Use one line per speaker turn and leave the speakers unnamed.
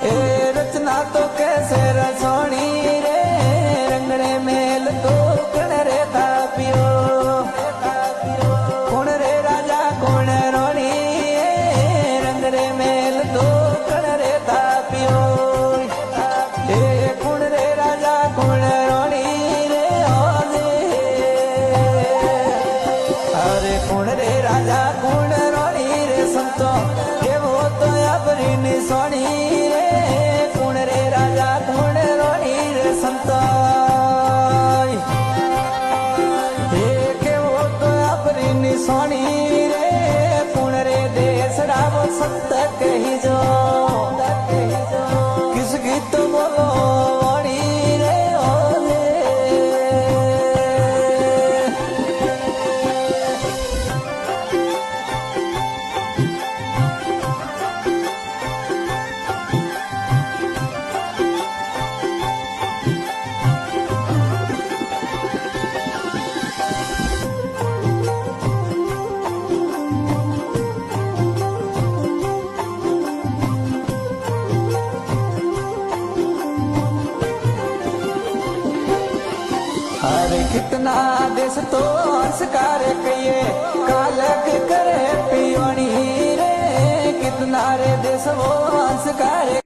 ए रचना तो कैसे रसोनी रे रंगड़े मेल तो कण रे था पियो कौन रे राजा कौन रोणी रंगड़े मेल तो कण रे था पियो ए कौन रे राजा कौन रोणी रे अरे कौन रे राजा कौन रोणी रे संतो ये वो तो अपनी निशानी रे कौन रे राजा कौन रोणी रे संतो निशानी रे कौन रे देश राव संत कही जो किस गीत बोलो वाणी रे ओले अरे कितना देश तो अंशकार कहिए कालक करे पियोनी रे कितना रे देश वो अंशकार